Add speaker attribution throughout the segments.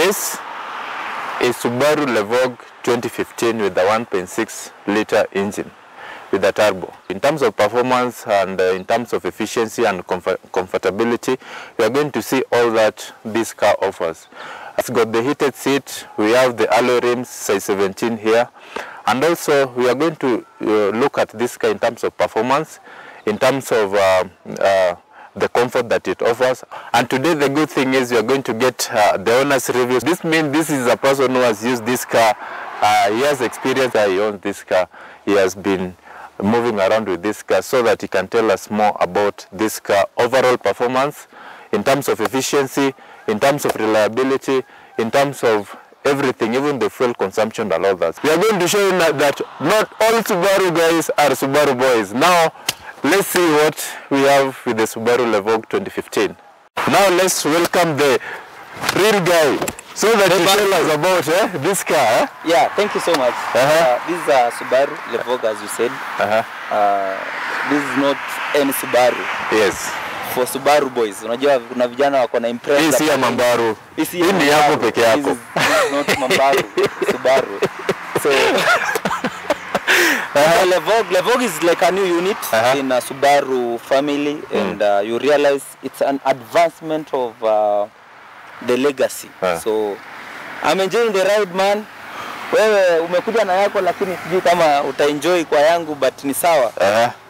Speaker 1: This is Subaru Levorg 2015 with the 1.6 liter engine with a turbo. In terms of performance and in terms of efficiency and comfortability, we are going to see all that this car offers. It's got the heated seat, we have the alloy rims size 17 here, and also we are going to look at this car in terms of performance, in terms of the comfort that it offers. And today the good thing is you are going to get the owner's reviews. This means this is a person who has used this car. He has experience, he owns this car, he has been moving around with this car, so that he can tell us more about this car overall performance, in terms of efficiency, in terms of reliability, in terms of everything, even the fuel consumption and all that. We are going to show you that not all Subaru guys are Subaru boys. Now, let's see what we have with the Subaru Levorg 2015. Now let's welcome the real guy, so that you tell us about this car.
Speaker 2: Yeah, thank you so much. This is a Subaru Levorg, as you said. This is not any Subaru.
Speaker 1: Yes.
Speaker 2: For Subaru boys. Unajua kuna vijana wako na Impreza.
Speaker 1: Hii si ya Mambaru. Hii ni yako peke yako.
Speaker 2: This is not Mambaru, Subaru. So Levorg is like a new unit in a Subaru family, and you realize it's an advancement of the legacy. So I'm enjoying the ride, man. Wewe umekuja na yako, lakini sijui kama utaenjoy kwa yangu, but ni sawa.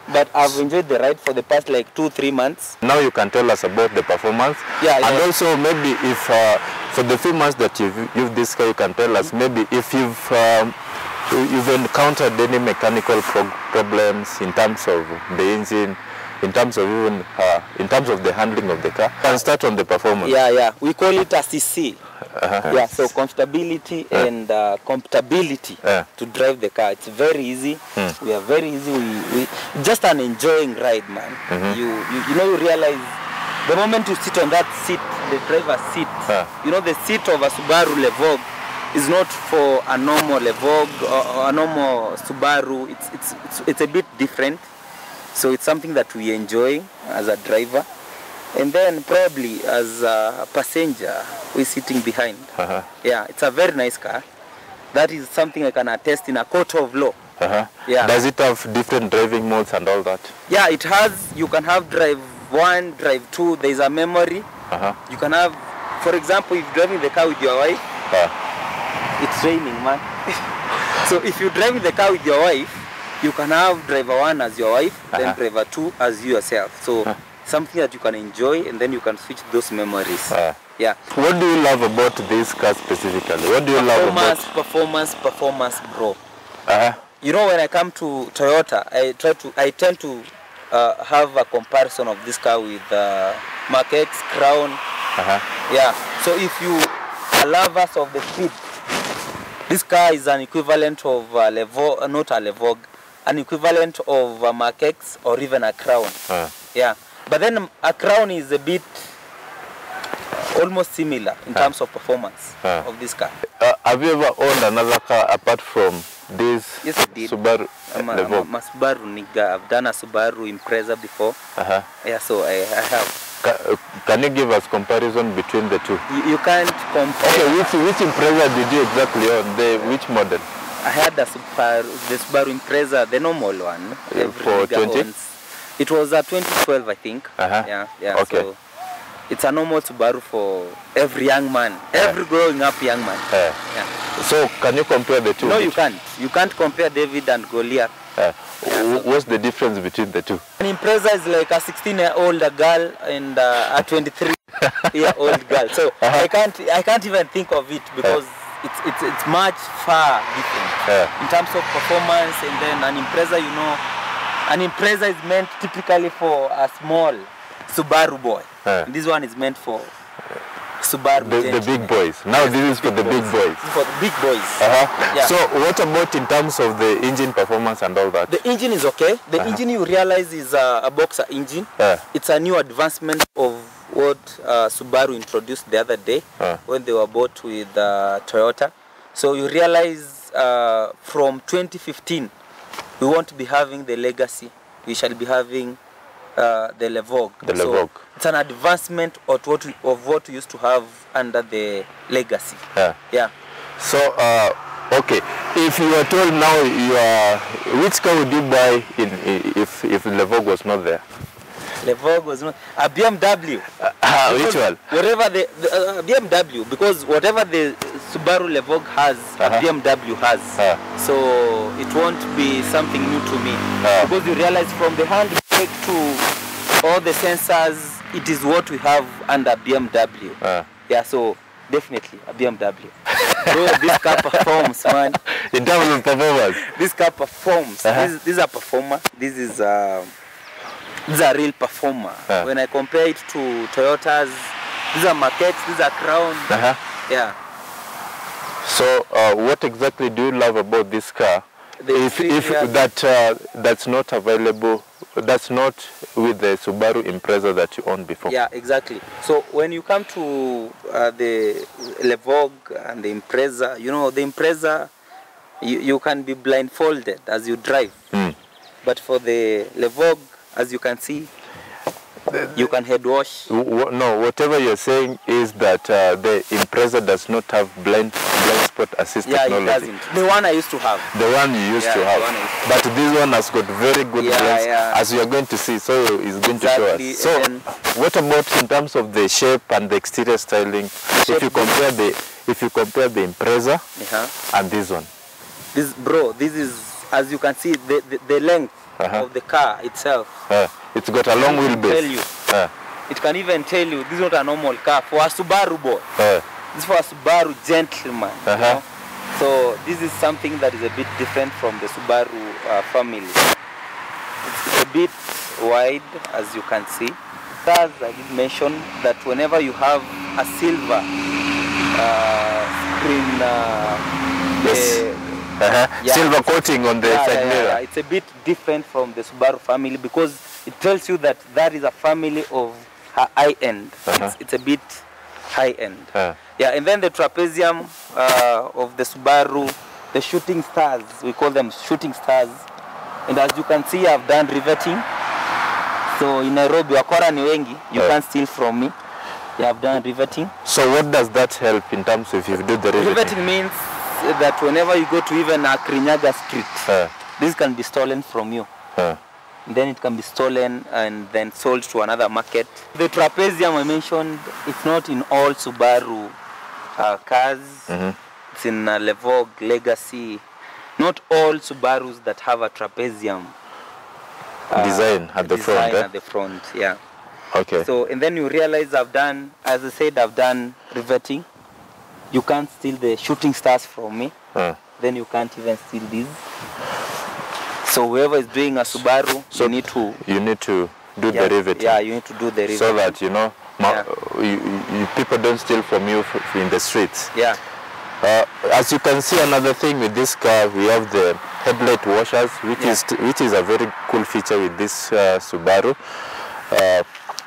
Speaker 2: But I've enjoyed the ride for the past like 2-3 months.
Speaker 1: Now you can tell us about the performance. And also maybe if for the few months that you've used this car, you can tell us maybe if you've encountered any mechanical problems in terms of the engine, in terms of even in terms of the handling of the car. Can start on the performance.
Speaker 2: Yeah. We call it a CC. Yeah, so comfortability and compatibility to drive the car. It's very easy. We are very easy. We just an enjoying ride, man. You realize the moment you sit on that seat, the driver's seat. The seat of a Subaru Levorg is not for a normal Levorg or a normal Subaru. It's a bit different. So it's something that we enjoy as a driver. And then probably as a passenger, we're sitting behind. Yeah, it's a very nice car. That is something I can attest in a court of law. Yeah.
Speaker 1: Does it have different driving modes and all that?
Speaker 2: Yeah, it has. You can have drive 1, drive 2. There is a memory. You can have, for example, if you're driving the car with your wife, it's raining, man. So if you're driving the car with your wife, you can have driver 1 as your wife, then driver 2 as you yourself. So something that you can enjoy, and then you can switch those memories. Yeah.
Speaker 1: What do you love about this car specifically? What do you love about
Speaker 2: performance, bro? When I come to Toyota, I tend to have a comparison of this car with Mark X, Crown. Yeah. So if you are lovers of the speed, this car is an equivalent of Levorg, not a Levorg, an equivalent of a Mark X or even a Crown. Yeah. But then a Crown is a bit almost similar in terms of performance of this car.
Speaker 1: Have you ever owned another car apart from this?
Speaker 2: Yes, I did.
Speaker 1: Subaru
Speaker 2: Levorg? I'm a Subaru nigga. I've done a Subaru Impreza before. Yeah, so I have.
Speaker 1: Can you give us comparison between the two?
Speaker 2: You can't compare.
Speaker 1: Okay, which Impreza did you exactly own? Which model?
Speaker 2: I had the Subaru Impreza, the normal one.
Speaker 1: For 20?
Speaker 2: It was a 2012, I think. Yeah.
Speaker 1: Okay.
Speaker 2: So it's a normal Subaru for every young man, every growing up young man.
Speaker 1: So can you compare the two?
Speaker 2: No, you can't. You can't compare David and Goliath.
Speaker 1: What's the difference between the two?
Speaker 2: An Impreza is like a 16-year-old girl and a 23-year-old girl. So I can't even think of it because it's much far different in terms of performance. And then an Impreza, an Impreza is meant typically for a small Subaru boy. This one is meant for Subaru.
Speaker 1: The big boys. Now this is for the big boys.
Speaker 2: For the big boys.
Speaker 1: Yeah. So what about in terms of the engine performance and all that?
Speaker 2: The engine is okay. The engine, you realize, is a boxer engine. It's a new advancement of what Subaru introduced the other day when they were bought with Toyota. So you realize from 2015, we won't be having the legacy. We shall be having the Levorg.
Speaker 1: Levorg.
Speaker 2: It's an advancement of what we used to have under the legacy. Yeah.
Speaker 1: So, okay, if you are told now which car would you buy if Levorg was not there?
Speaker 2: Levorg was not a BMW.
Speaker 1: Which one?
Speaker 2: Whatever the BMW, because whatever the Subaru Levorg has, a BMW has. So it won't be something new to me. Because you realize from the handbrake to all the sensors, it is what we have under BMW. Yeah, so definitely a BMW. Bro, this car performs, man.
Speaker 1: In terms of performance?
Speaker 2: This car performs. This is a performer. This is a real performer. When I compare it to Toyotas, these are Maquettes, these are Crown. Yeah.
Speaker 1: So, what exactly do you love about this car? If that's not available, that's not with the Subaru Impreza that you owned before.
Speaker 2: Yeah, exactly. So when you come to the Levorg and the Impreza, you know, the Impreza, you can be blindfolded as you drive. But for the Levorg, as you can see, you can head wash.
Speaker 1: No, whatever you're saying is that the Impreza does not have blind spot assist technology.
Speaker 2: Yeah, it doesn't. The one I used to have.
Speaker 1: The one you used to have. But this one has got very good blind, as you are going to see. So it's going to show us. So what about in terms of the shape and the exterior styling? If you compare the Impreza and this one. This
Speaker 2: is, as you can see, the length of the car itself.
Speaker 1: It's got a long wheelbase.
Speaker 2: It can even tell you this is not a normal car for a Subaru boy. This is for a Subaru gentleman. You know? So this is something that is a bit different from the Subaru family. It's a bit wide, as you can see. As I did mention that whenever you have a silver screen,
Speaker 1: silver coating on the side mirror.
Speaker 2: It's a bit different from the Subaru family because it tells you that is a family of high end. It's a bit high end. And then the trapezium of the Subaru, the shooting stars, we call them shooting stars. And as you can see, I've done riveting. So in Nairobi, wakora ni wengi, you can't steal from me. I've done riveting.
Speaker 1: So what does that help in terms of if you do the riveting?
Speaker 2: Riveting means that whenever you go to even a Kirinyaga street, this can be stolen from you. Then it can be stolen and then sold to another market. The trapezium I mentioned, it's not in all Subaru cars. It's in Levorg, Legacy. Not all Subarus that have a trapezium
Speaker 1: design at the front.
Speaker 2: At the front, yeah.
Speaker 1: Okay.
Speaker 2: So, and then you realize I've done riveting. You can't steal the shooting stars from me. Then you can't even steal these. So whoever is doing a Subaru,
Speaker 1: so
Speaker 2: you need to
Speaker 1: do the riveting.
Speaker 2: Yeah, you need to do the riveting.
Speaker 1: So that, you know, people don't steal from you in the streets.
Speaker 2: Yeah.
Speaker 1: As you can see, another thing with this car, we have the headlight washers, which is a very cool feature with this Subaru.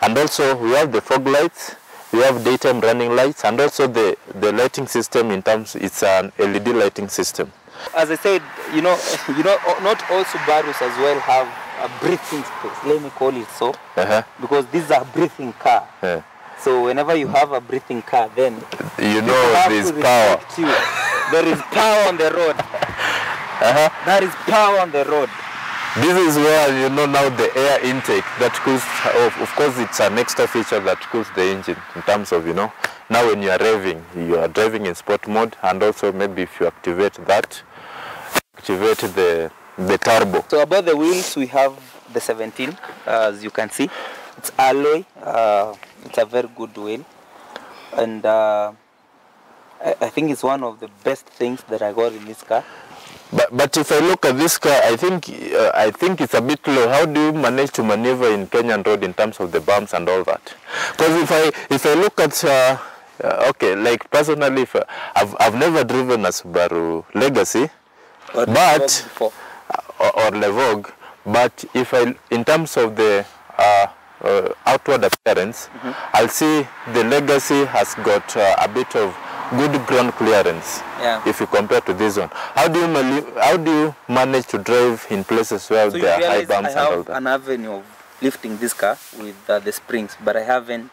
Speaker 1: And also we have the fog lights. We have daytime running lights, and also the lighting system in terms, it's an LED lighting system.
Speaker 2: As I said, you know, not all Subarus as well have a breathing space. Let me call it so, because this is a breathing car. So whenever you have a breathing car, then
Speaker 1: you know there is power.
Speaker 2: There is power on the road. There is power on the road.
Speaker 1: This is where, you know, now the air intake that cools, of course it's an extra feature that cools the engine in terms of, you know, now when you are revving, you are driving in sport mode, and also maybe if you activate that, activate the turbo.
Speaker 2: So about the wheels, we have the 17, as you can see. It's alloy, it's a very good wheel. And I think it's one of the best things that I got in this car.
Speaker 1: But if I look at this car, I think it's a bit low. How do you manage to maneuver in Kenyan road in terms of the bumps and all that? Because if I look at okay, like personally, I've never driven a Subaru Legacy, or Levorg, but if in terms of the outward appearance, I'll see the Legacy has got a bit of good ground clearance. If you compare to this one, how do you manage to drive in places where there are high bumps and all that?
Speaker 2: An avenue of lifting this car with the springs, but I haven't.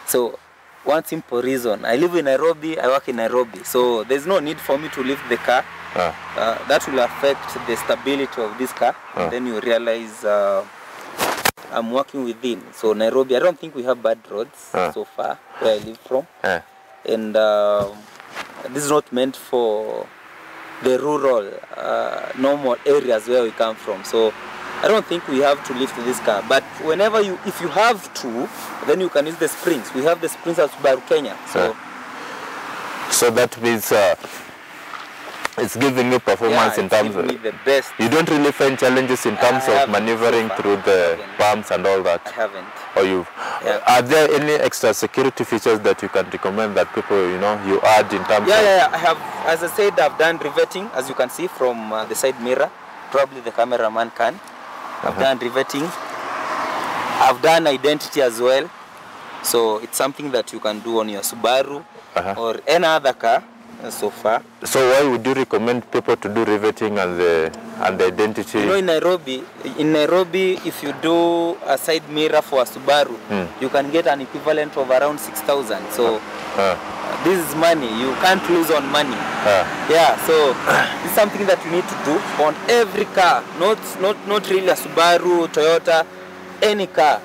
Speaker 2: So one simple reason, I live in Nairobi, I work in Nairobi, so there's no need for me to lift the car. That will affect the stability of this car. And then you realize I'm working within. So Nairobi, I don't think we have bad roads so far where I live from. And this is not meant for the rural, normal areas where we come from. So I don't think we have to lift this car. But whenever if you have to, then you can use the springs. We have the springs at Subaru Kenya.
Speaker 1: So that means it's giving you performance in terms of
Speaker 2: the best.
Speaker 1: You don't really find challenges in terms of maneuvering through the bumps and all that.
Speaker 2: I haven't.
Speaker 1: Or you? Are there any extra security features that you can recommend that people, you add in terms of?
Speaker 2: Yeah. I have, as I said, I've done riveting, as you can see from the side mirror. Probably the cameraman can. I've done riveting. I've done identity as well. So it's something that you can do on your Subaru or any other car so far.
Speaker 1: So why would you recommend people to do riveting and the identity?
Speaker 2: In Nairobi, if you do a side mirror for a Subaru, you can get an equivalent of around 6,000. So this is money. You can't lose on money. So it's something that you need to do on every car. Not really a Subaru, Toyota, any car.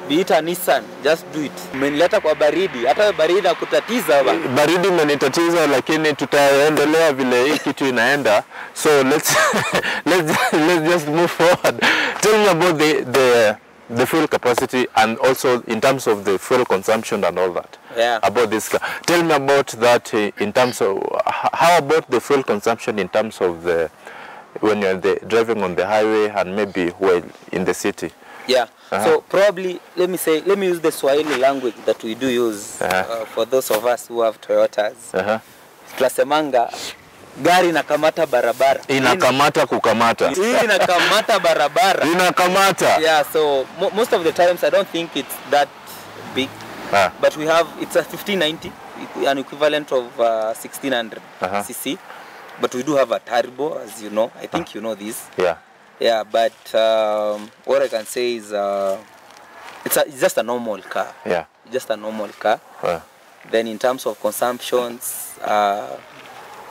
Speaker 2: Be it a Nissan, just do it. Umenileta kwa baridi, hata baridi nakutatiza ba.
Speaker 1: Baridi imenitatiza lakini tutaendelea vile hii kitu inaenda. So let's just move forward. Tell me about the fuel capacity and also in terms of the fuel consumption and all that. About this car. Tell me about that in terms of how about the fuel consumption in terms of when you're driving on the highway and maybe in the city.
Speaker 2: So probably let me use the Swahili language that we do use for those of us who have Toyotas. Tunasemanga gari inakamata barabara.
Speaker 1: Inakamata kukamata.
Speaker 2: Inakamata barabara.
Speaker 1: Inakamata.
Speaker 2: So most of the times I don't think it's that big. But it's a 1590, an equivalent of 1600 cc. But we do have a turbo, as you know. I think you know this. But what I can say is it's just a normal car. Just a normal car. Then in terms of consumptions, I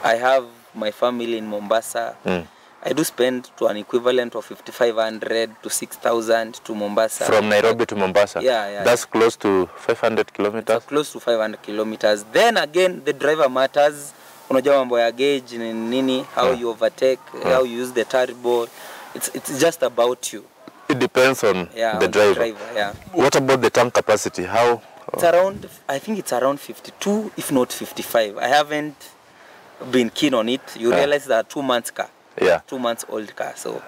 Speaker 2: have my family in Mombasa. I do spend to an equivalent of 5,500 to 6,000 to Mombasa.
Speaker 1: From Nairobi to Mombasa? That's close to 500 kilometers?
Speaker 2: Close to 500 kilometers. Then again, the driver matters. Unajua mambo ya gauge, nini, how you overtake, how you use the turbo. It's just about you.
Speaker 1: It depends on the driver. What about the tank capacity? How?
Speaker 2: It's I think it's around 52, if not 55. I haven't been keen on it. You realize that 2 months car. 2 months old car. So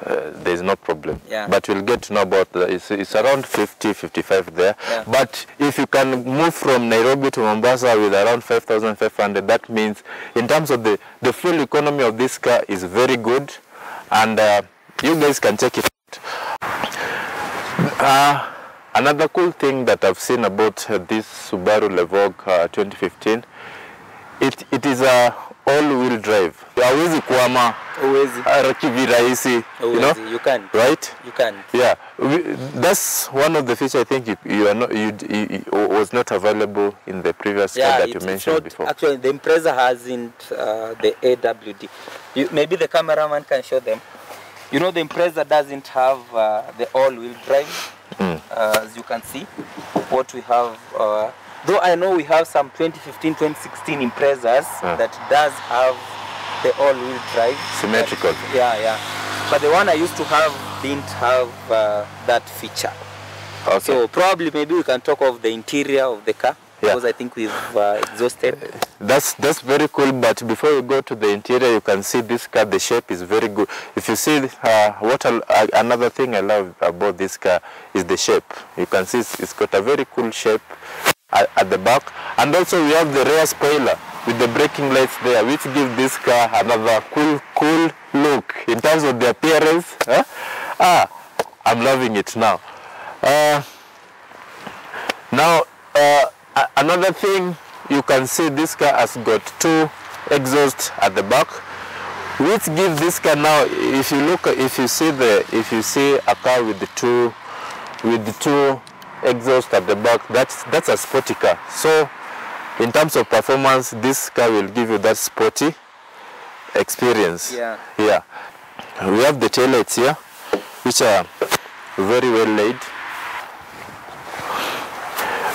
Speaker 1: there's no problem. But we'll get to know about it's around 50, 55 there. But if you can move from Nairobi to Mombasa with around 5,500, that means in terms of the fuel economy of this car is very good. And you guys can check it out. Another cool thing that I've seen about this Subaru Levorg 2015, it is a all-wheel drive. Hauwezi kuama virahisi, you know?
Speaker 2: You can.
Speaker 1: Right?
Speaker 2: You can.
Speaker 1: That's one of the features I think was not available in the previous car that you mentioned before.
Speaker 2: Actually, the Impreza hasn't the AWD. Maybe the cameraman can show them. You know, the Impreza doesn't have the all-wheel drive, as you can see. What we have, though I know we have some 2015, 2016 Imprezas that does have the all-wheel drive.
Speaker 1: Symmetrical.
Speaker 2: But the one I used to have didn't have that feature. So probably maybe we can talk of the interior of the car. Because I think we've exhausted.
Speaker 1: That's very cool, but before you go to the interior, you can see this car, the shape is very good. If you see another thing I love about this car is the shape. You can see it's got a very cool shape at the back. And also we have the rear spoiler with the braking lights there, which gives this car another cool look in terms of the appearance. I'm loving it now. Another thing, you can see this car has got 2 exhausts at the back, which gives this car now, if you see a car with the 2 with the 2 exhausts at the back. That's a sporty car. So in terms of performance, this car will give you that sporty experience.
Speaker 2: Yeah.
Speaker 1: Yeah. We have the taillights here, which are very well laid.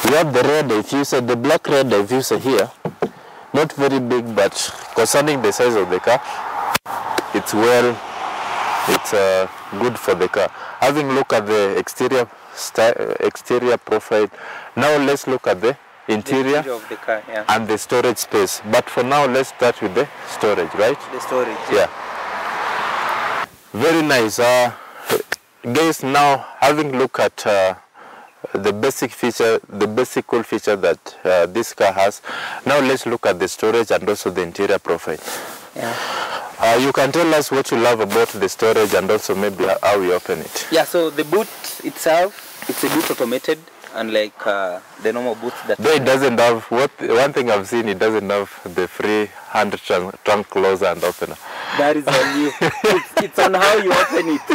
Speaker 1: We have the rear diffuser, the black rear diffuser here. Not very big, but concerning the size of the car, it's good for the car. Having looked at the exterior profile, now let's look at the interior
Speaker 2: of the car, yeah.
Speaker 1: And the storage space. But for now, let's start with the storage, right?
Speaker 2: The storage.
Speaker 1: Yeah. Very nice. Guys, now having looked at the basic cool feature that this car has, now let's look at the storage and also the interior profile.
Speaker 2: Yeah.
Speaker 1: You can tell us what you love about the storage and also maybe how we open it.
Speaker 2: Yeah, so the boot itself, it's a boot automated, unlike the normal boots that...
Speaker 1: Though it doesn't have, one thing I've seen, it doesn't have the free hand trunk closer and opener.
Speaker 2: That is on you. It's on how you open it.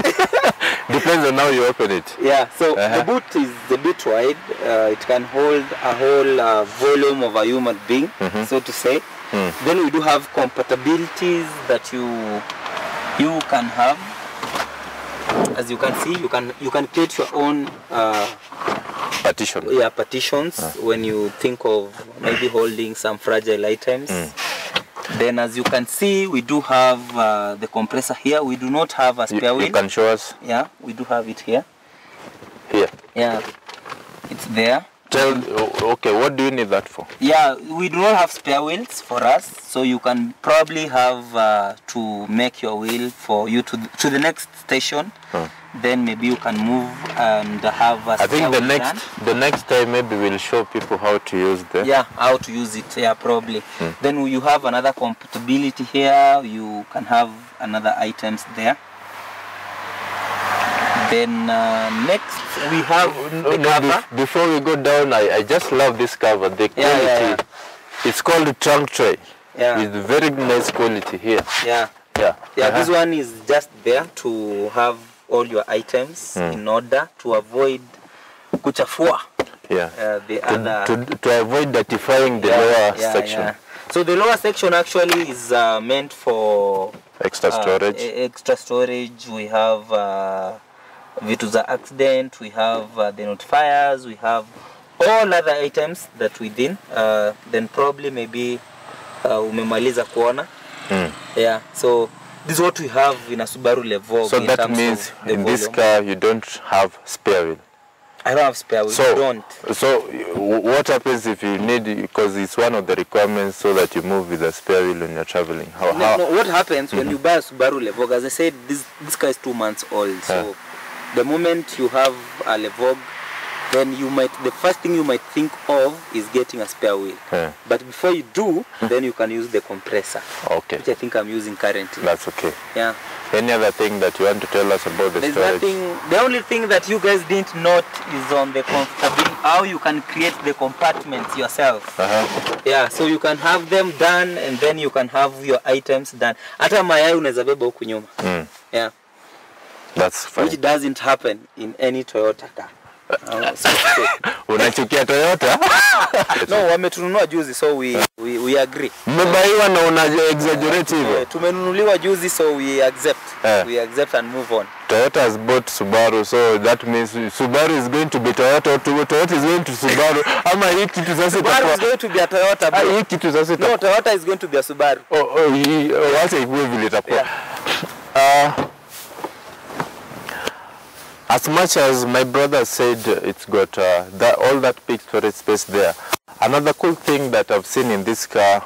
Speaker 1: Depends on how you open it.
Speaker 2: Yeah, so the boot is a bit wide. It can hold a whole volume of a human being, so to say. Then we do have compatibilities that you can have. As you can see, you can create your own
Speaker 1: partition.
Speaker 2: Yeah, partitions when you think of maybe holding some fragile items. Then, as you can see, we do have the compressor here. We do not have a spare wheel.
Speaker 1: You can show us.
Speaker 2: Yeah, we do have it here.
Speaker 1: Here.
Speaker 2: Yeah, it's there.
Speaker 1: Okay, what do you need that for?
Speaker 2: Yeah, we do not have spare wheels for us, so you can probably have to make your wheel for you to the next station. Then maybe you can move and have a spare
Speaker 1: I think the
Speaker 2: wheel
Speaker 1: next time maybe we'll show people how to use the...
Speaker 2: Yeah, how to use it, yeah, probably. Then you have another compatibility here. You can have another items there. Then next we have the cover.
Speaker 1: Before we go down, I just love this cover, the quality.
Speaker 2: Yeah.
Speaker 1: It's called a trunk tray.
Speaker 2: Yeah.
Speaker 1: With very nice quality here.
Speaker 2: Yeah. This one is just there to have all your items in order to avoid kuchafua.
Speaker 1: Yeah.
Speaker 2: To
Speaker 1: avoid dirtifying the lower section.
Speaker 2: Yeah. So the lower section actually is meant for
Speaker 1: extra storage.
Speaker 2: Extra storage. We have vitu za accident, we have the notifiers, we have all other items that within. Then probably maybe umemaliza kuona. Yeah, so this is what we have in a Subaru Levorg.
Speaker 1: So that means in this car you don't have spare wheel.
Speaker 2: I don't have spare wheel.
Speaker 1: So,
Speaker 2: you don't.
Speaker 1: So what happens if you need, because it's one of the requirements so that you move with a spare wheel when you're traveling?
Speaker 2: No, what happens when you buy a Subaru Levorg? As I said, this car is 2 months old. So the moment you have a Levorg, then the first thing you might think of is getting a spare wheel. But before you do, then you can use the compressor.
Speaker 1: Okay.
Speaker 2: Which I think I'm using currently.
Speaker 1: That's okay.
Speaker 2: Yeah.
Speaker 1: Any other thing that you want to tell us about the storage?
Speaker 2: Nothing. The only thing that you guys didn't note is on the comfortability, how you can create the compartments yourself. Yeah, so you can have them done and then you can have your items done. Hata mayai unaweza beba huku nyuma. Yeah.
Speaker 1: That's fine.
Speaker 2: Which doesn't happen in any Toyota car.
Speaker 1: Unachukia Toyota?
Speaker 2: No, wametununua juzi, so we agree.
Speaker 1: Mmebaiwa na una exaggerate hivyo.
Speaker 2: Tumenunuliwa juzi, so we accept. We accept and move on.
Speaker 1: Toyota has bought Subaru, so that means Subaru is going to be Toyota, or Toyota is going to Subaru. Ama hii kitu sasa
Speaker 2: Subaru is going to be a Toyota.
Speaker 1: Hii kitu sasa
Speaker 2: no, Toyota is going to be a Subaru.
Speaker 1: Wacha ikuwe vile itakuwa. As much as my brother said it's got all that big storage space there, another cool thing that I've seen in this car,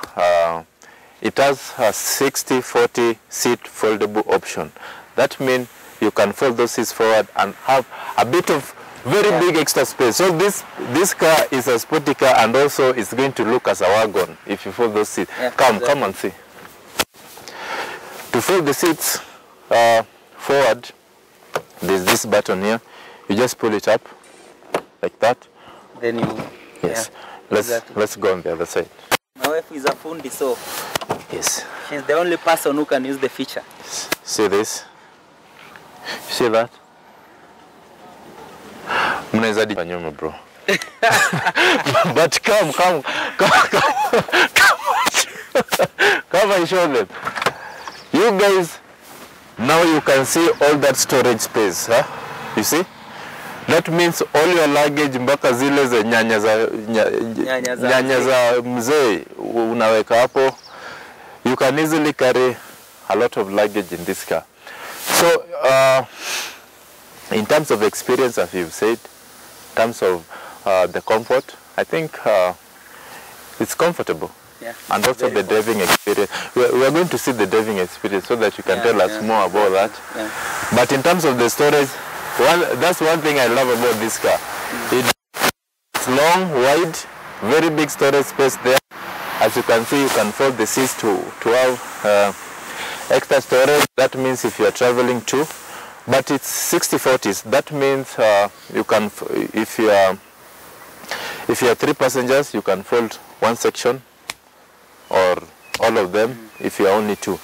Speaker 1: it has a 60-40 seat foldable option. That means you can fold those seats forward and have a bit of very big extra space. So this car is a sporty car and also it's going to look as a wagon if you fold those seats. Come and see. To fold the seats forward, there's this button here. You just pull it up like that.
Speaker 2: Then you.
Speaker 1: Yes. Let's go on the other side.
Speaker 2: My wife is a fundi, so.
Speaker 1: Yes.
Speaker 2: She's the only person who can use the feature.
Speaker 1: See this? See that? Mnaweza di nyuma bro. But come and show them. You guys, now you can see all that storage space, huh? You see? That means all your luggage mpaka zile za nyanya za mzee unaweka hapo. You can easily carry a lot of luggage in this car. So in terms of experience, as you've said, in terms of the comfort, I think it's comfortable. Yeah, and also the driving experience. We are going to see the driving experience so that you can tell us more about that. Yeah. But in terms of the storage, that's one thing I love about this car. It's long, wide, very big storage space there. As you can see, you can fold the seats to have extra storage. That means if you are traveling too, but it's 60/40s. That means you can, if you are 3 passengers, you can fold one section or all of them. If you are only 2,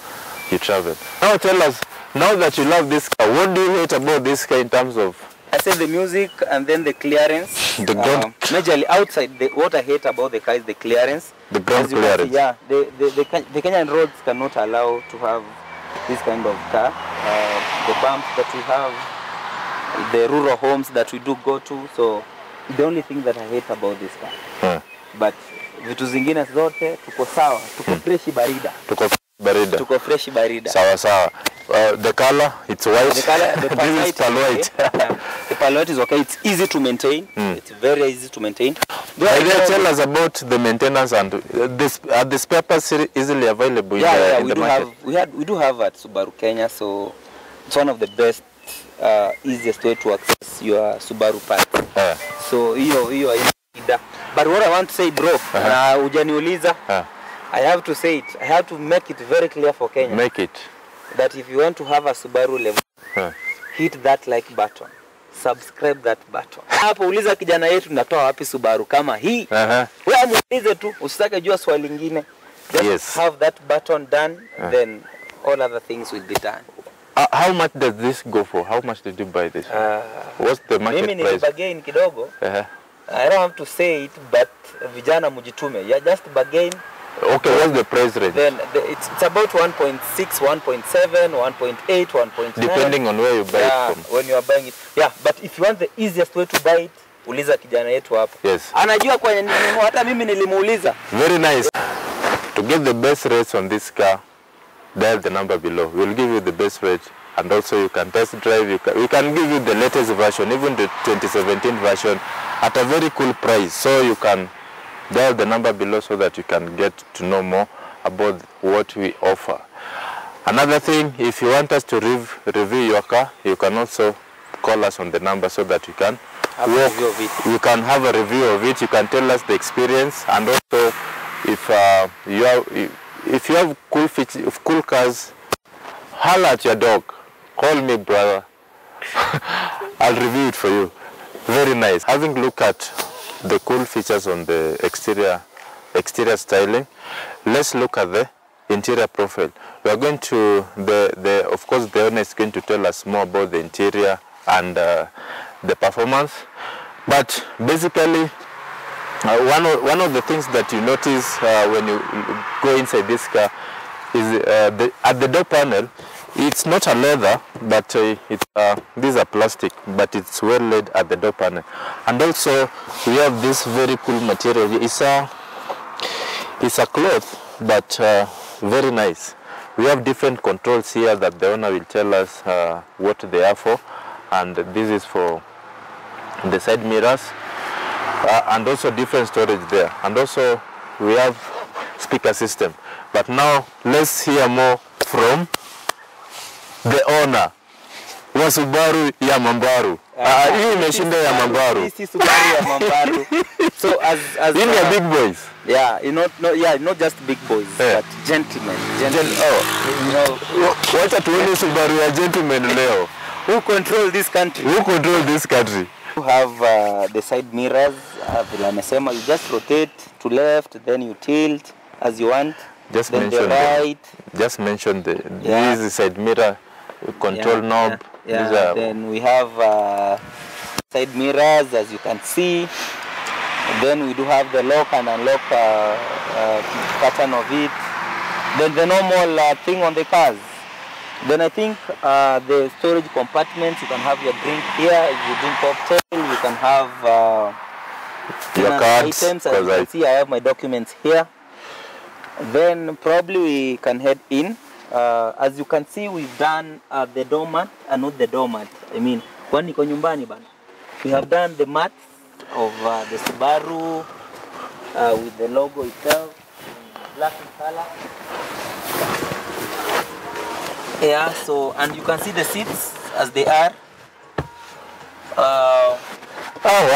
Speaker 1: you travel. Now tell us, now that you love this car, what do you hate about this car in terms of?
Speaker 2: I said the music and then the clearance.
Speaker 1: The ground.
Speaker 2: Majorly outside, what I hate about the car is the clearance.
Speaker 1: The ground clearance.
Speaker 2: Yeah, the Kenyan roads cannot allow to have this kind of car. The bumps that we have, the rural homes that we do go to. So the only thing that I hate about this car. But vitu zingine zote tuko sawa, tuko fresh barida. Tuko fresh barida.
Speaker 1: Sawa. The color, it's white.
Speaker 2: The color,
Speaker 1: this is pearl white.
Speaker 2: The pearl white is okay. It's easy to maintain. It's very easy to maintain.
Speaker 1: Tell us about the maintenance and are the spare parts easily available in the market?
Speaker 2: We do have at Subaru Kenya, so it's one of the best, easiest way to access your Subaru parts. So hiyo. But what I want to say, bro, hujaniuliza, I have to say it. I have to make it very clear for Kenya.
Speaker 1: Make it.
Speaker 2: That if you want to have a Subaru Levorg, hit that like button. Subscribe that button. Hapo uliza kijana yetu natoa wapi Subaru kama hii. Wewe muulize tu, usitake jua swali lingine. Just have that button done, then all other things will be done.
Speaker 1: How much does this go for? How much did you buy this? What's the market price?
Speaker 2: Mimi nilibagain kidogo. I don't have to say it, but vijana mujitume. Yeah, just bargain.
Speaker 1: Okay, what's the price range?
Speaker 2: Then it's about 1.6, 1.7, 1.8, 1.9.
Speaker 1: Depending on where you buy it from.
Speaker 2: When you are buying it. Yeah, but if you want the easiest way to buy it, uliza kijana yetu hapo.
Speaker 1: Yes.
Speaker 2: Anajua kwa nini hata mimi nilimuuliza.
Speaker 1: Very nice. To get the best rates on this car, dial the number below. We'll give you the best rate, and also you can test drive. We can give you the latest version, even the 2017 version, at a very cool price. So you can dial the number below so that you can get to know more about what we offer. Another thing, if you want us to review your car, you can also call us on the number so that we can have a review of it. You can have a review of it. You can tell us the experience, and also if you have cool cars, holler at your dog. Call me, brother. I'll review it for you. Very nice. Having looked at the cool features on the exterior styling, let's look at the interior profile. We are going to of course the owner is going to tell us more about the interior and the performance. But basically, one of the things that you notice when you go inside this car is at the door panel. It's not a leather, but these are plastic, but it's well laid at the door panel. And also we have this very cool material. It's a cloth, but very nice. We have different controls here that the owner will tell us what they are for, and this is for the side mirrors, and also different storage there. And also we have speaker system. But now let's hear more from the owner wa Subaru ya Mambaru. Hii imeshinda ya Mambaru.
Speaker 2: This is Subaru ya Mambaru. So as
Speaker 1: in your big boys.
Speaker 2: Yeah, not just big boys, but gentlemen.
Speaker 1: Wacha tuone Subaru ya gentlemen leo.
Speaker 2: Who control this country?
Speaker 1: You
Speaker 2: have the side mirrors. Vile amesema, you just rotate to left, then you tilt as you want.
Speaker 1: Just
Speaker 2: then mention the right.
Speaker 1: Just mention this side mirror control knob.
Speaker 2: Then we have side mirrors, as you can see. Then we do have the lock and unlock pattern of it. Then the normal thing on the cars. Then I think the storage compartments, you can have your drink here. If you drink cocktail, you can have
Speaker 1: your cards,
Speaker 2: items. As you can see, I have my documents here. Then probably we can head in. As you can see, we've done the doormat, not the doormat. I mean, kwani kwa nyumbani bana. We have done the mats of the Subaru with the logo itself, black in color. Yeah, so, and you can see the seats as they are.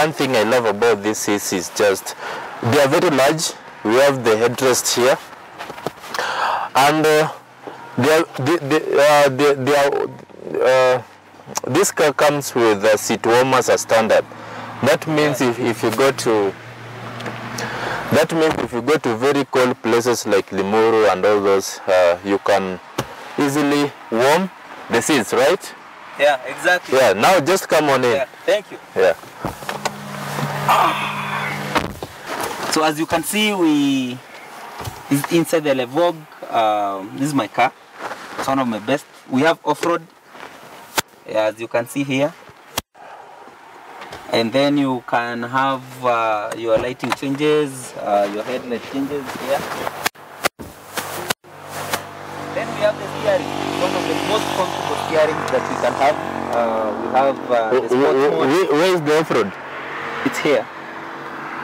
Speaker 1: One thing I love about these seats is just they are very large. We have the headrest here, and this car comes with seat warmers as standard. That means if you go to very cold places like Limuru and all those, you can easily warm the seats, right?
Speaker 2: Yeah, exactly.
Speaker 1: Yeah, now just come on in.
Speaker 2: Yeah, thank you.
Speaker 1: Yeah.
Speaker 2: So as you can see, is inside the Levorg. This is my car. It's one of my best. We have off-road, as you can see here. And then you can have your lighting changes, your headlight changes here. Then we have the steering, one of the most comfortable steerings that we can have. We have the sport mode.
Speaker 1: Where is the off-road?
Speaker 2: It's here.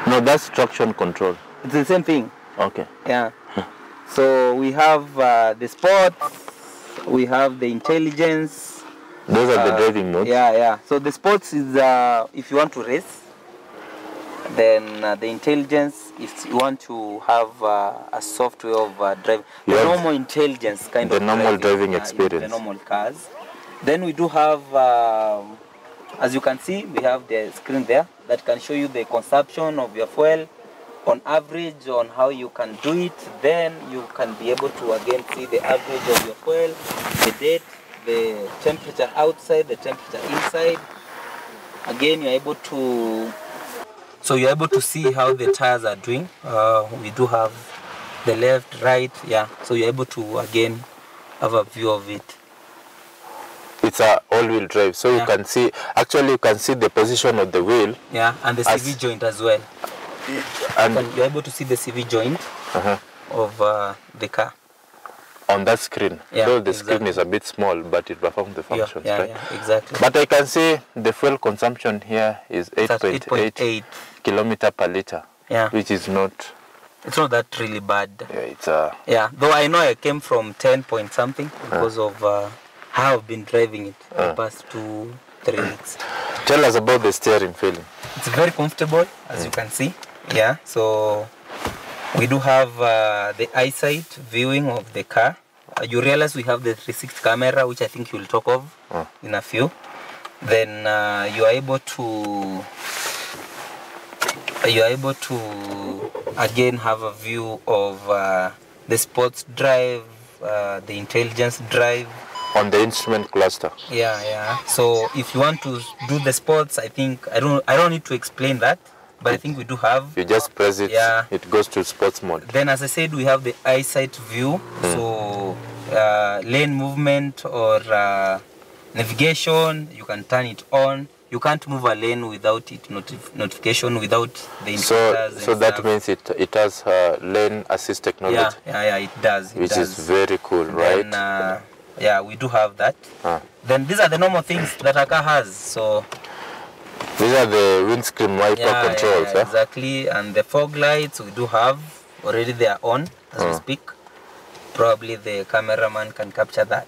Speaker 1: No, that's traction control.
Speaker 2: It's the same thing.
Speaker 1: Okay.
Speaker 2: Yeah. So we have the sports, we have the intelligence.
Speaker 1: Those are the driving modes.
Speaker 2: Yeah. So the sports is if you want to race. Then the intelligence, if you want to have a software of driving, the normal intelligence kind of
Speaker 1: normal driving experience.
Speaker 2: The normal cars. Then we do have, as you can see, we have the screen there that can show you the consumption of your fuel on average, on how you can do it. Then you can be able to again see the average of your fuel, the date, the temperature outside, the temperature inside. Again, you're able to. So you're able to see how the tires are doing. We do have the left, right, yeah. So you're able to again have a view of it.
Speaker 1: It's a all-wheel drive, so you can see. Actually, you can see the position of the wheel.
Speaker 2: Yeah, and the CV joint as well. And you're able to see the CV joint of the car
Speaker 1: on that screen.
Speaker 2: Yeah,
Speaker 1: though the screen is a bit small, but it performs the functions, right?
Speaker 2: Yeah, exactly.
Speaker 1: But I can see the fuel consumption here is 8.8 kilometer per liter.
Speaker 2: Yeah,
Speaker 1: which is not.
Speaker 2: It's not that really bad.
Speaker 1: Yeah, it's a.
Speaker 2: Yeah, though I know I came from 10 point something because of how I've been driving it the past 2-3 weeks.
Speaker 1: Tell us about the steering feeling.
Speaker 2: It's very comfortable, as you can see. Yeah, so we do have the eyesight viewing of the car. You realize we have the 360 camera, which I think you'll talk of in a few. Then you are able to again have a view of the sports drive, the intelligence drive.
Speaker 1: On the instrument cluster.
Speaker 2: Yeah. So if you want to do the sports, I think I don't need to explain that, but I think we do have.
Speaker 1: You just press it. Yeah. It goes to sports mode.
Speaker 2: Then, as I said, we have the eyesight view. So lane movement or navigation, you can turn it on. You can't move a lane without it notification, without the indicators.
Speaker 1: So that means it has lane assist technology.
Speaker 2: Yeah, it does.
Speaker 1: Which is very cool, right?
Speaker 2: Then, yeah, we do have that. Then these are the normal things that a car has. So
Speaker 1: these are the windscreen wiper controls.
Speaker 2: Yeah, exactly. And the fog lights we do have already. They are on as we speak. Probably the cameraman can capture that.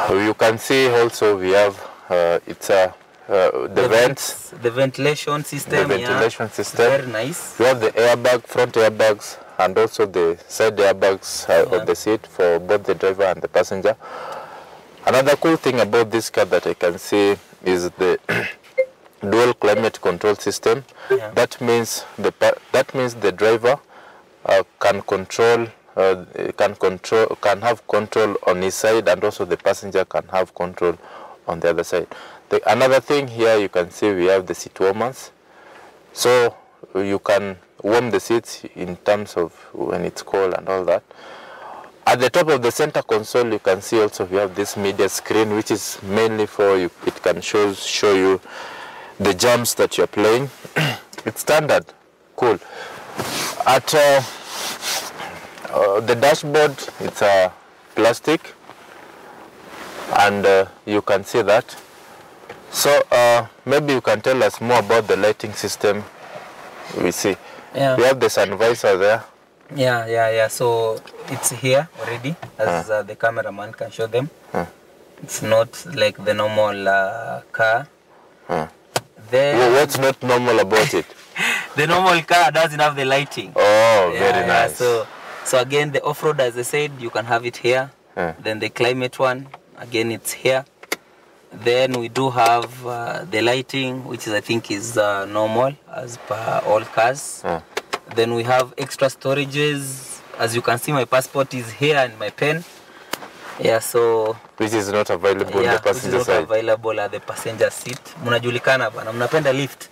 Speaker 1: You can see also we have the vents.
Speaker 2: The ventilation system.
Speaker 1: The ventilation system.
Speaker 2: Very nice.
Speaker 1: We have the airbag, front airbags, and also the side airbags on the seat for both the driver and the passenger. Another cool thing about this car that I can see is the dual climate control system. That means the driver can control can have control on his side, and also the passenger can have control on the other side. Another thing here, you can see we have the seat warmers, so you can warm the seats in terms of when it's cold and all that. At the top of the center console, you can see also we have this media screen, which is mainly for you. It can show you the jams that you're playing. It's standard, cool. At the dashboard, it's a plastic, and you can see that. So maybe you can tell us more about the lighting system. We see.
Speaker 2: Yeah.
Speaker 1: We have the sun visor there.
Speaker 2: Yeah. So it's here already, as the cameraman can show them. It's not like the normal car.
Speaker 1: Well, what's not normal about it?
Speaker 2: The normal car doesn't have the lighting.
Speaker 1: Oh, very nice.
Speaker 2: So again, the off-road, as I said, you can have it here. Then the climate one, again, it's here. Then we do have the lighting, which I think is normal as per all cars. Then we have extra storages. As you can see, my passport is here and my pen. Yeah, so
Speaker 1: which is not available on the passenger side.
Speaker 2: Available at the passenger seat. Mnajulikana bana, mnapenda lift.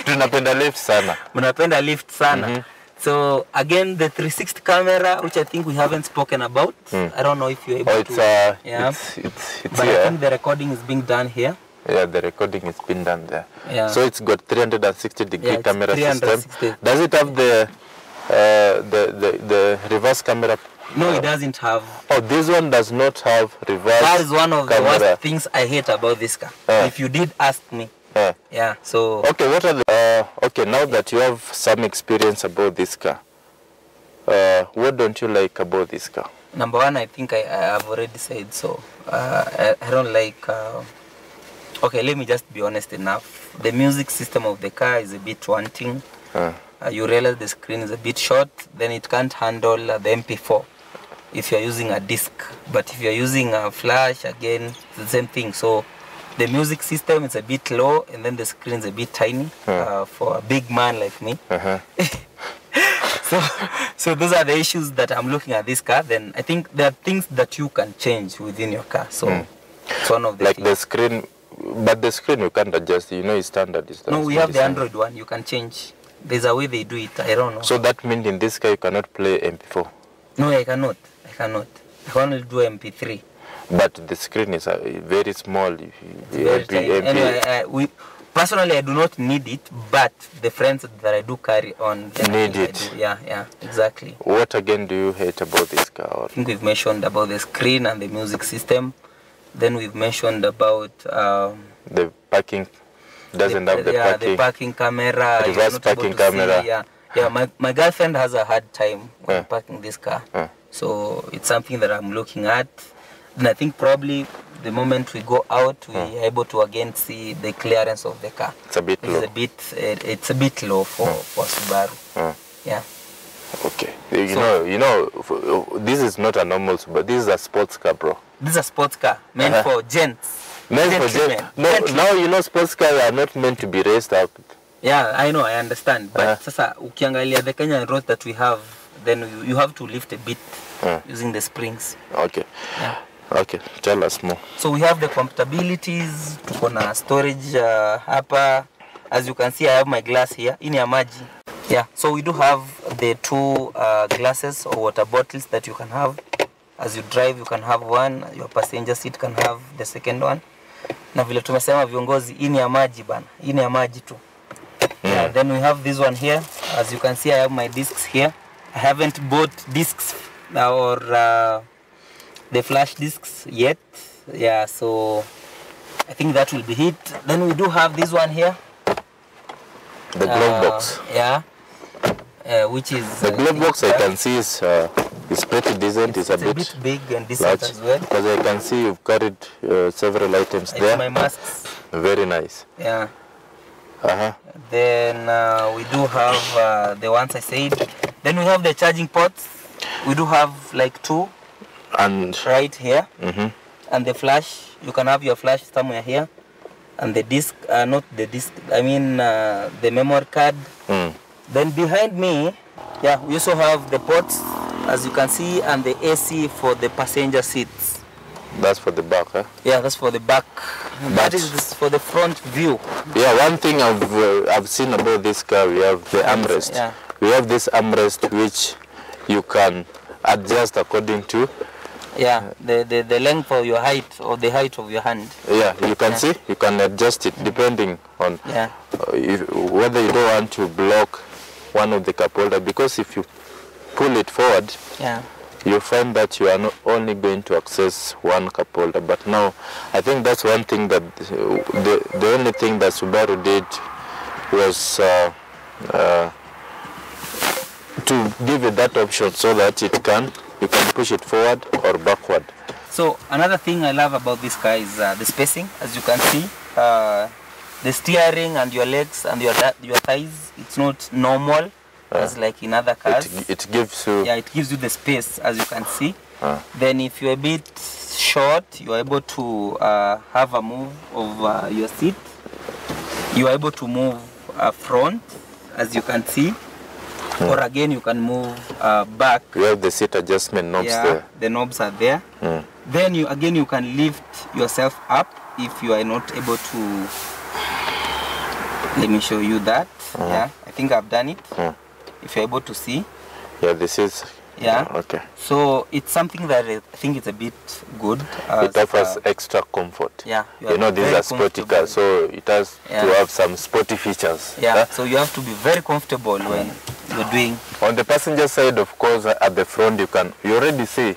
Speaker 1: Tunapenda lift sana.
Speaker 2: Mnapenda lift sana. So again, the 360 camera, which I think we haven't spoken about. I don't know if you're able to.
Speaker 1: It's
Speaker 2: but
Speaker 1: here.
Speaker 2: I think the recording is being done here.
Speaker 1: Yeah, the recording is being done there.
Speaker 2: Yeah.
Speaker 1: So it's got 360-degree camera
Speaker 2: 360.
Speaker 1: system. Does it have the reverse camera?
Speaker 2: No, it doesn't have.
Speaker 1: Oh, this one does not have reverse.
Speaker 2: That is one of
Speaker 1: camera.
Speaker 2: the worst things I hate about this car. If you did ask me. Yeah, so.
Speaker 1: Okay, what are the. Okay, now that you have some experience about this car, what don't you like about this car?
Speaker 2: Number one, I think I have already said so. I don't like. Okay, let me just be honest enough. The music system of the car is a bit wanting. You realize the screen is a bit short, then it can't handle the MP4 if you're using a disc. But if you're using a flash, again, it's the same thing. So the music system is a bit low, and then the screen is a bit tiny for a big man like me. So those are the issues that I'm looking at this car. Then I think there are things that you can change within your car. So it's one of the
Speaker 1: like
Speaker 2: things.
Speaker 1: the screen, but the screen you can't adjust. You know, it's standard.
Speaker 2: No, we have the Android one. You can change. There's a way they do it. I don't know.
Speaker 1: So that means in this car you cannot play MP4.
Speaker 2: No, I cannot. I can only do MP3.
Speaker 1: But the screen is very small.
Speaker 2: Very tiny. Anyway, personally, I do not need it, but the friends that I do carry on
Speaker 1: need it.
Speaker 2: Yeah, exactly.
Speaker 1: What again do you hate about this car?
Speaker 2: I think we've mentioned about the screen and the music system. Then we've mentioned about
Speaker 1: the parking. Doesn't have the parking.
Speaker 2: The parking camera.
Speaker 1: Reverse parking camera.
Speaker 2: Yeah. My girlfriend has a hard time when parking this car. So it's something that I'm looking at. And I think probably the moment we go out, we are able to again see the clearance of the car.
Speaker 1: It's a bit low.
Speaker 2: It's a bit low for Subaru. Yeah.
Speaker 1: Okay. You know, this is not a normal Subaru. This is a sports car, bro.
Speaker 2: This is a sports car meant for gents.
Speaker 1: Meant for gents. No, now you know sports cars are not meant to be raced up.
Speaker 2: Yeah, I know, I understand. But sasa ukiangalia the Kenyan roads that we have, then you have to lift a bit using the springs.
Speaker 1: Okay.
Speaker 2: Yeah.
Speaker 1: Okay, tell us more.
Speaker 2: So we have the Comfortabilities, tuko na storage hapa. As you can see, I have my glass here. Ini ya maji. Yeah, so we do have the two glasses or water bottles that you can have. As you drive, you can have one. Your passenger seat can have the second one. Na vile tumesema viongozi, ini ya maji bana. Ini ya maji tu. Yeah, then we have this one here. As you can see, I have my discs here. I haven't bought discs or the flash discs yet. Yeah, so I think that will be it. Then we do have this one here.
Speaker 1: The glove box.
Speaker 2: Yeah. Which is
Speaker 1: the glove box I can see is pretty decent. It's a bit
Speaker 2: big and decent
Speaker 1: large,
Speaker 2: as well.
Speaker 1: because I can see you've carried several items there.
Speaker 2: My masks.
Speaker 1: Very nice.
Speaker 2: Yeah. Then we do have the ones I said. Then we have the charging ports. We do have like two.
Speaker 1: And
Speaker 2: right here. And the flash. You can have your flash somewhere here. And the disc, not the disc, I mean the memory card. Then behind me, yeah, we also have the ports as you can see, and the AC for the passenger seats.
Speaker 1: That's for the back, eh?
Speaker 2: Yeah, that's for the back. That is for the front view.
Speaker 1: Yeah, one thing I've seen about this car, we have the armrest.
Speaker 2: Yeah.
Speaker 1: We have this armrest which you can adjust according to.
Speaker 2: Yeah, the length of your height or the height of your hand.
Speaker 1: Yeah, you can see, you can adjust it depending on whether you don't want to block one of the cup holder, because if you pull it forward, you find that you are not only going to access one cup holder. But now, I think that's one thing that the only thing that Subaru did was to give it that option so that you can push it forward or backward.
Speaker 2: So another thing I love about this car is the spacing. As you can see, the steering and your legs and your thighs, it's not normal. As like in other cars.
Speaker 1: It gives you...
Speaker 2: Yeah, it gives you the space, as you can see. Then if you're a bit short, you're able to have a move of your seat. You're able to move front, as you can see. Or again, you can move back.
Speaker 1: You have the seat adjustment knobs there.
Speaker 2: The knobs are there. Then you can lift yourself up if you are not able to. Let me show you that. Yeah, I think I've done it. If you're able to see.
Speaker 1: Yeah, this is...
Speaker 2: Yeah.
Speaker 1: Okay.
Speaker 2: So it's something that I think it's a bit good.
Speaker 1: It offers extra comfort.
Speaker 2: Yeah.
Speaker 1: You know, these are sporty cars, so it has to have some sporty features.
Speaker 2: Yeah. So you have to be very comfortable when you're doing.
Speaker 1: On the passenger side, of course, at the front, you already see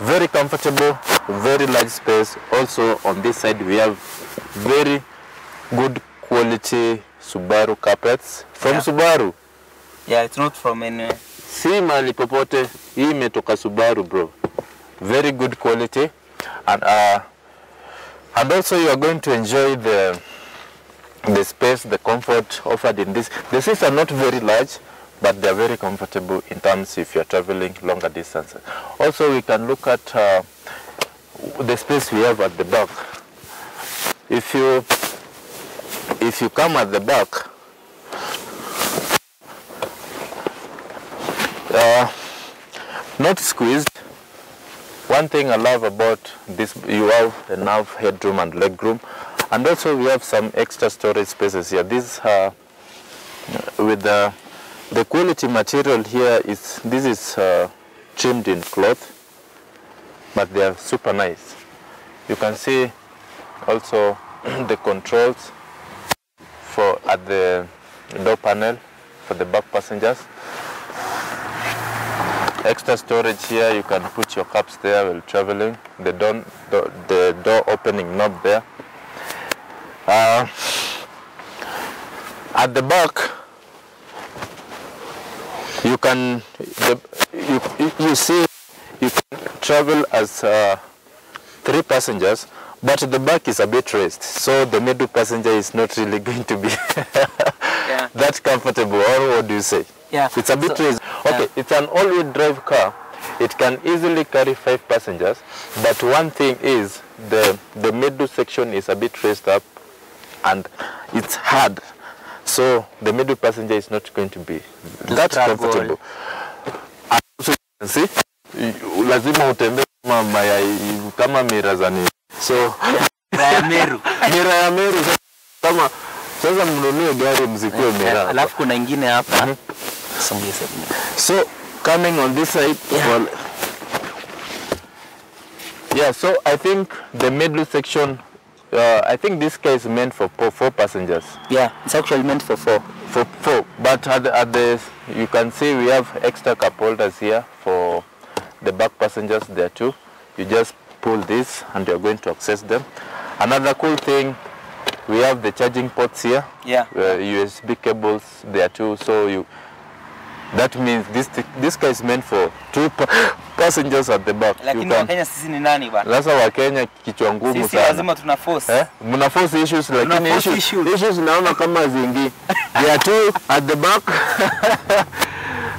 Speaker 1: very comfortable, very large space. Also on this side, we have very good quality Subaru carpets from Subaru.
Speaker 2: Yeah, it's not from anywhere.
Speaker 1: Si mali popote, hii imetoka Subaru, bro. Very good quality, and also you are going to enjoy the space, the comfort offered in this. The seats are not very large, but they are very comfortable in terms if you are traveling longer distances. Also, we can look at the space we have at the back. If you come at the back, not squeezed. One thing I love about this, you have enough headroom and legroom, and also we have some extra storage spaces here. This with the quality material here this is trimmed in cloth, but they are super nice. You can see also the controls at the door panel for the back passengers. Extra storage here, you can put your cups there while traveling. The door opening knob there. At the back, you can travel as 3 passengers, but the back is a bit raised, so the middle passenger is not really going to be that comfortable. Or what do you say?
Speaker 2: Yeah,
Speaker 1: it's a bit raised. Okay, it's an all-wheel drive car. It can easily carry 5 passengers, but one thing is the middle section is a bit raised up and it's hard, so the middle passenger is not going to be that comfortable. And also you can see, lazima utembe kama mira za nini. So mira ya Meru kama sasa mnunue gari mzikue mira.
Speaker 2: Alafu kuna ingine hapa.
Speaker 1: So coming on this side, so I think the middle section, I think this car is meant for 4 passengers.
Speaker 2: Yeah, it's actually meant for 4.
Speaker 1: For 4, but at the you can see we have extra cup holders here for the back passengers there too. You just pull this and you're going to access them. Another cool thing, we have the charging ports here.
Speaker 2: Yeah.
Speaker 1: USB cables there too. So that means this car is meant for 2 passengers at the back.
Speaker 2: Lakini Wakenya sisi ni nani bana?
Speaker 1: Sasa Wakenya kichwa ngumu sana.
Speaker 2: Sisi lazima tuna force.
Speaker 1: Mna force issues, lakini issues naona kama zingi. There are 2 at the back.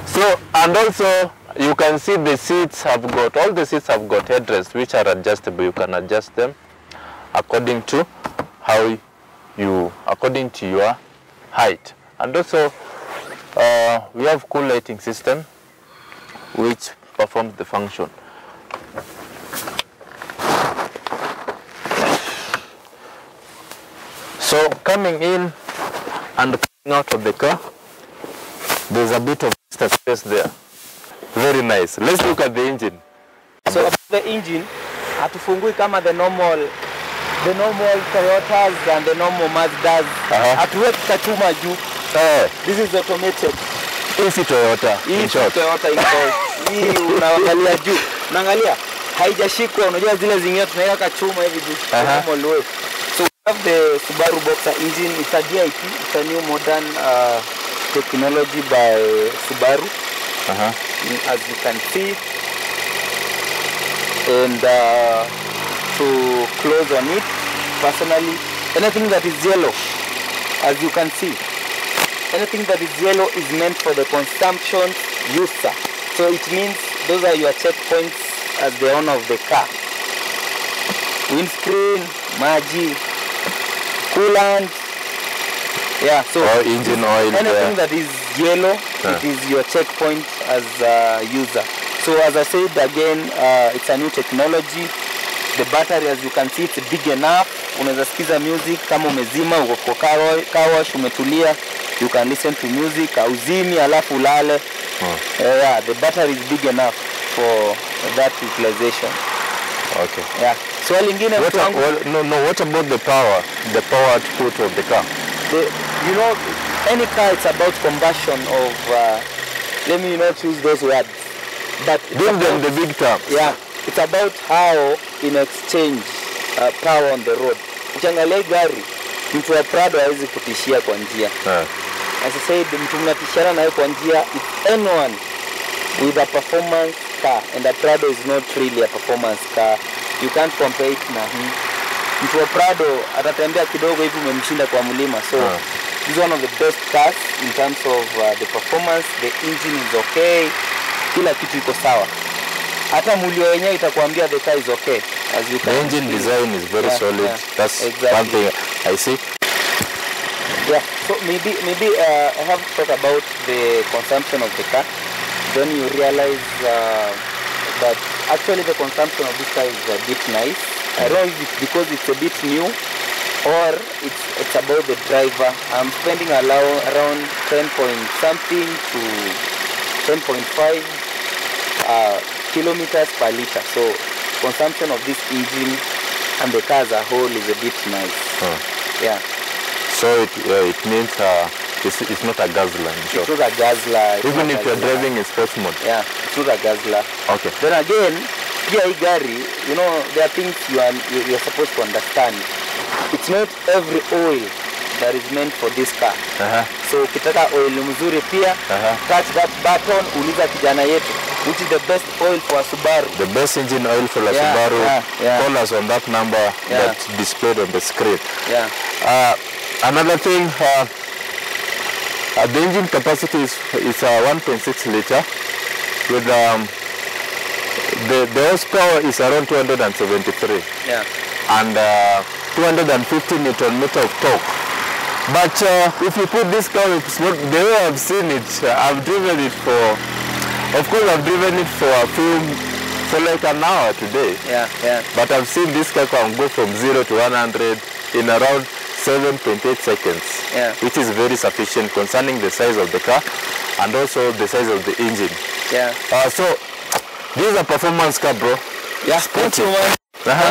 Speaker 1: So, and also you can see all the seats have got headrests which are adjustable. You can adjust them according to according to your height. And also we have cool lighting system. which performs the function. So coming in and coming out of the car, there's a bit of extra space there. Very nice. Let's look at the engine.
Speaker 2: So about the engine, hatufungui kama the normal Toyotas and the normal Mazdas. Hatuweki kachuma juu. This is automated.
Speaker 1: Easy Toyota.
Speaker 2: Easy Toyota in short. Hii unaangalia juu. Unaangalia haijashikwa, unajua zile zingine tunaweka kachuma hivi juu. Normal way. So we have the Subaru Boxer engine. It's a DIP. It's a new modern technology by Subaru. As you can see. And to close on it, personally, anything that is yellow, as you can see, anything that is yellow is meant for the consumption user. So it means those are your checkpoints as the owner of the car. Windscreen, maji, coolant, yeah, so
Speaker 1: engine oil,
Speaker 2: anything that is yellow, it is your checkpoint as a user. So as I said again, it's a new technology. The battery, as you can see, it's big enough. Unaweza sikiza music kama umezima uko kwa car wash umetulia, you can listen to music. Auzimi alafu ulale. Yeah, the battery is big enough for that utilization.
Speaker 1: Okay.
Speaker 2: Yeah. So lingine
Speaker 1: what about the power output of the car?
Speaker 2: You know, any car, it's about combustion of let me not use those words. But
Speaker 1: give them the big terms.
Speaker 2: Yeah, it's about how in exchange power on the road. Ukiangalia gari, mtu wa Prado hawezi kutishia kwa njia. As I said, mtu mnatishana naye kwa njia, it's anyone with a performance car, and a Prado is not really a performance car. You can't compare it na hii. Mtu wa Prado atatembea kidogo hivi umemshinda kwa mlima. So this is one of the best cars in terms of the performance. The engine is okay. Kila kitu iko sawa. Hata mulio wenyewe itakwambia the car is okay. As you can
Speaker 1: the engine design is very solid. Yeah. That's exactly one thing I see.
Speaker 2: Yeah, so maybe I have to talk about the consumption of the car. Then you realize that actually the consumption of this car is a bit nice. I don't know if it's because it's a bit new or it's about the driver. I'm spending around 10 point something to 10.5 kilometers per liter. So consumption of this engine and the car as a whole is a bit nice. Yeah.
Speaker 1: So it means it's not a guzzler.
Speaker 2: It's not a guzzler.
Speaker 1: Even if you're driving in sports mode.
Speaker 2: Yeah, it's not a guzzler.
Speaker 1: Okay.
Speaker 2: Then again, pia hii gari, you know, there are things you're supposed to understand. It's not every oil that is meant for this car. So ukitaka oil mzuri pia, touch that button, uliza kijana yetu, which is the best oil for a Subaru.
Speaker 1: The best engine oil for a Subaru. Call us on that number that's displayed on the screen.
Speaker 2: Yeah.
Speaker 1: Another thing, the engine capacity is 1.6 liter with the horsepower is around 273.
Speaker 2: Yeah.
Speaker 1: And 250 Newton meter of torque. But if you put this car, the way I've seen it, I've driven it for like an hour today.
Speaker 2: Yeah.
Speaker 1: But I've seen this car can go from 0 to 100 in around 7.8 seconds, which is very sufficient concerning the size of the car and also the size of the engine.
Speaker 2: Yeah.
Speaker 1: So this is a performance car, bro.
Speaker 2: Yeah. Thank you, man.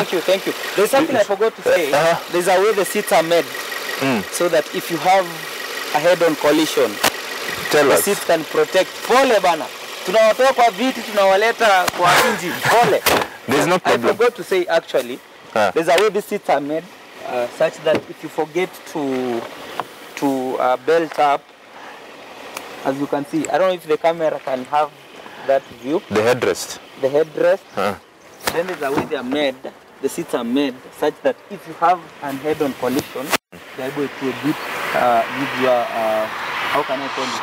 Speaker 2: Thank you. There's something I forgot to say. There's a way the seats are made so that if you have a head-on collision, the seats can protect. Pole bana. Tunawatoa kwa viti, tunawaleta kwa engine. Pole.
Speaker 1: There's no problem.
Speaker 2: I forgot to say actually, there's a way the seats are made such that if you forget to belt up, as you can see, I don't know if the camera can have that view.
Speaker 1: The headrest.
Speaker 2: The headrest. Then there's a way they are made. The seats are made such that if you have an head-on collision, they're able to give you a how can I call it?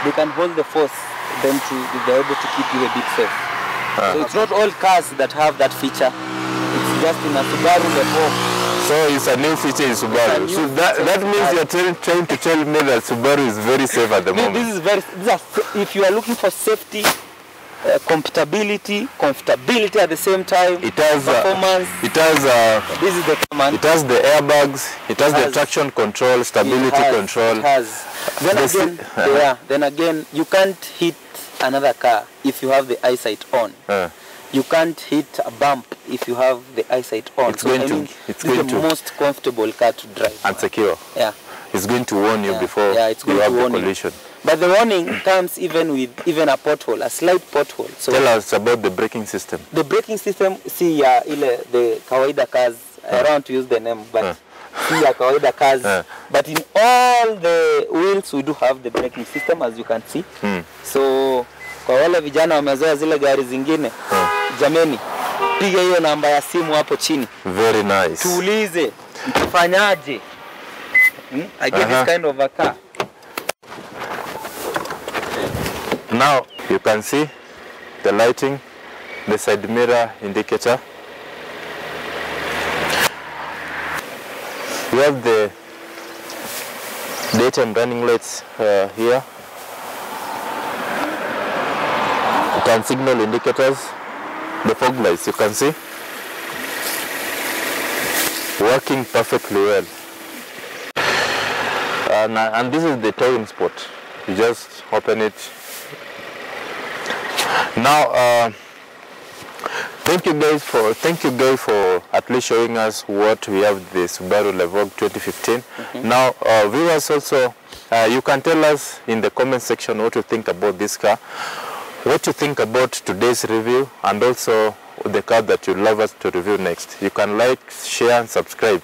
Speaker 2: They can hold the force. Then they're able to keep you a bit safe. So it's not all cars that have that feature. It's just in a Subaru Levorg.
Speaker 1: So it's a new feature in Subaru. So that means you're trying to tell me that Subaru is very safe at the moment.
Speaker 2: If you are looking for safety comfortability at the same time.
Speaker 1: It has
Speaker 2: performance. This is the command.
Speaker 1: It has the airbags. It has the traction control, stability control.
Speaker 2: It has. Then again, you can't hit another car if you have the eyesight on. You can't hit a bump if you have the eyesight on. It's the most comfortable car to drive.
Speaker 1: And secure.
Speaker 2: Yeah.
Speaker 1: It's going to warn you before you have the collision.
Speaker 2: But the warning comes even with a pothole, a slight pothole. So
Speaker 1: tell us about the braking system.
Speaker 2: The braking system, see the kawaida cars, I don't want to use the name, but see kawaida cars. But in all the wheels we do have the braking system, as you can see. So kwa wale vijana wamezoea zile gari zingine, jameni, piga hiyo namba ya simu hapo chini.
Speaker 1: Very nice.
Speaker 2: Tuulize, mtafanyaje? I get this kind of a car.
Speaker 1: Now you can see the lighting, the side mirror indicator. We have the daytime running lights here. Turn signal indicators, the fog lights you can see, working perfectly well. And this is the towing spot. You just open it. Now, thank you guys for at least showing us what we have the Subaru Levorg 2015. Now, viewers also, you can tell us in the comment section what you think about this car, what you think about today's review, and also the car that you'd love us to review next. You can like, share, and subscribe.